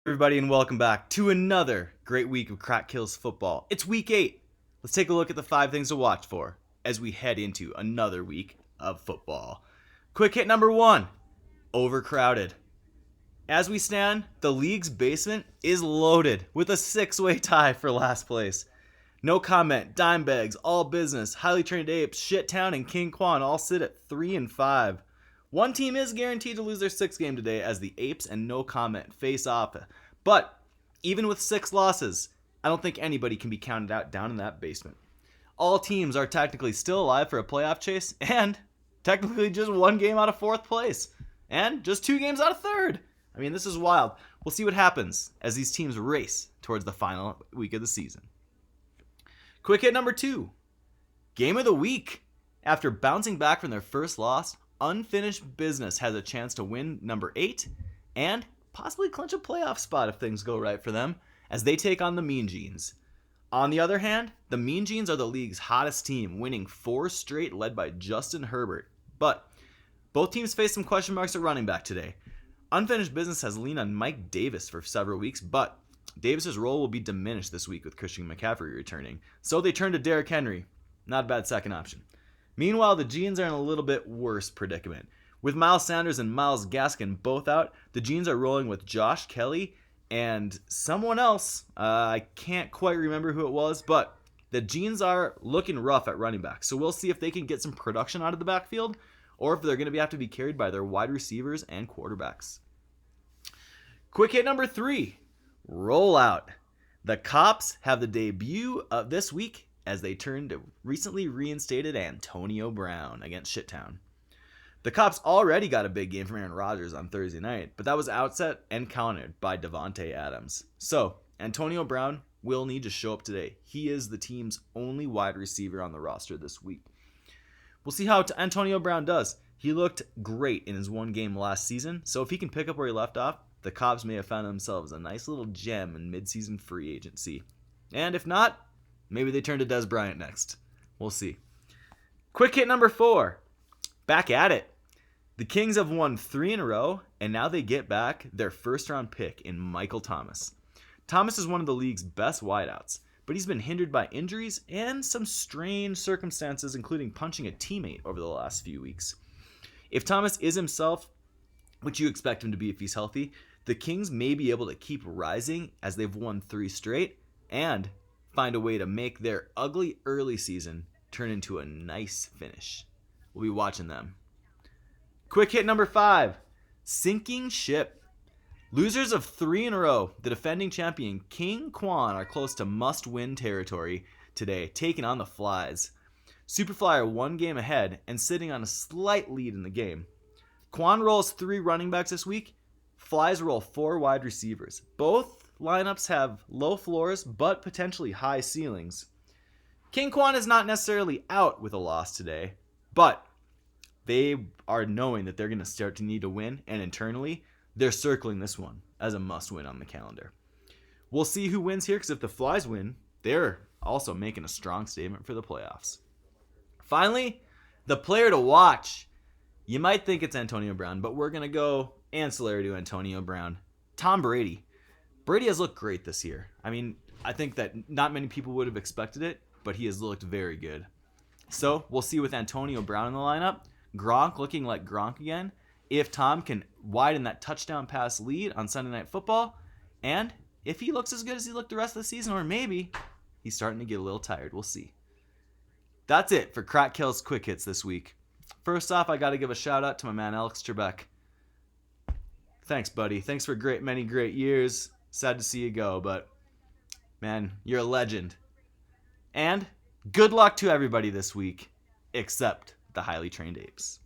Everybody, and welcome back to another great week of Crack Kills football. It's week 8. Let's take a look at the 5 things to watch for as we head into another week of football. Quick hit number 1, overcrowded. As we stand, the league's basement is loaded with a 6-way tie for last place. No comment, Dime Bags, All Business, Highly Trained Apes, Shittown, and King Quan all sit at 3 and 5. One team is guaranteed to lose their 6th game today as the Apes and No Comment face off. But even with 6 losses, I don't think anybody can be counted out down in that basement. All teams are technically still alive for a playoff chase, and technically just 1 game out of 4th place, and just 2 games out of 3rd. I mean, this is wild. We'll see what happens as these teams race towards the final week of the season. Quick hit number 2, game of the week. After bouncing back from their first loss, Unfinished Business has a chance to win number 8 and possibly clinch a playoff spot if things go right for them as they take on the Mean Genes. On the other hand, the Mean Genes are the league's hottest team, winning 4 straight led by Justin Herbert. But both teams face some question marks at running back today. Unfinished Business has leaned on Mike Davis for several weeks, but Davis's role will be diminished this week with Christian McCaffrey returning. So they turn to Derrick Henry. Not a bad second option. Meanwhile, the Genes are in a little bit worse predicament. With Miles Sanders and Myles Gaskin both out, the Genes are rolling with Josh Kelly and someone else. I can't quite remember who it was, but the Genes are looking rough at running back. So we'll see if they can get some production out of the backfield or if they're going to have to be carried by their wide receivers and quarterbacks. Quick hit number 3, rollout. The Cops have the debut of this week as they turn to recently reinstated Antonio Brown against Shittown. The Cops already got a big game from Aaron Rodgers on Thursday night, but that was outset and countered by Devontae Adams. So, Antonio Brown will need to show up today. He is the team's only wide receiver on the roster this week. We'll see how Antonio Brown does. He looked great in his 1 game last season, so if he can pick up where he left off, the Cops may have found themselves a nice little gem in midseason free agency. And if not, maybe they turn to Dez Bryant next. We'll see. Quick hit number 4. Back at it. The Kings have won 3 in a row, and now they get back their first-round pick in Michael Thomas. Thomas is one of the league's best wideouts, but he's been hindered by injuries and some strange circumstances, including punching a teammate over the last few weeks. If Thomas is himself, which you expect him to be if he's healthy, the Kings may be able to keep rising as they've won 3 straight and find a way to make their ugly early season turn into a nice finish. We'll be watching them. Quick hit number 5, sinking ship. Losers of 3 in a row, the defending champion King Quan are close to must-win territory today, taking on the Flies. Superfly are 1 game ahead and sitting on a slight lead in the game. Quan rolls 3 running backs this week. Flies roll 4 wide receivers. Both lineups have low floors but potentially high ceilings. King Quan is not necessarily out with a loss today, but they are knowing that they're going to start to need to win, and internally, they're circling this one as a must-win on the calendar. We'll see who wins here, because if the Flies win, they're also making a strong statement for the playoffs. Finally, the player to watch. You might think it's Antonio Brown, but we're going to go ancillary to Antonio Brown. Tom Brady. Brady has looked great this year. I mean, I think that not many people would have expected it, but he has looked very good. So we'll see with Antonio Brown in the lineup, Gronk looking like Gronk again, if Tom can widen that touchdown pass lead on Sunday Night Football, and if he looks as good as he looked the rest of the season, or maybe he's starting to get a little tired. We'll see. That's it for Crack Kills Quick Hits this week. First off, I got to give a shout out to my man Alex Trebek. Thanks, buddy. Thanks for many great years. Sad to see you go, but man, you're a legend. And good luck to everybody this week, except the Highly Trained Apes.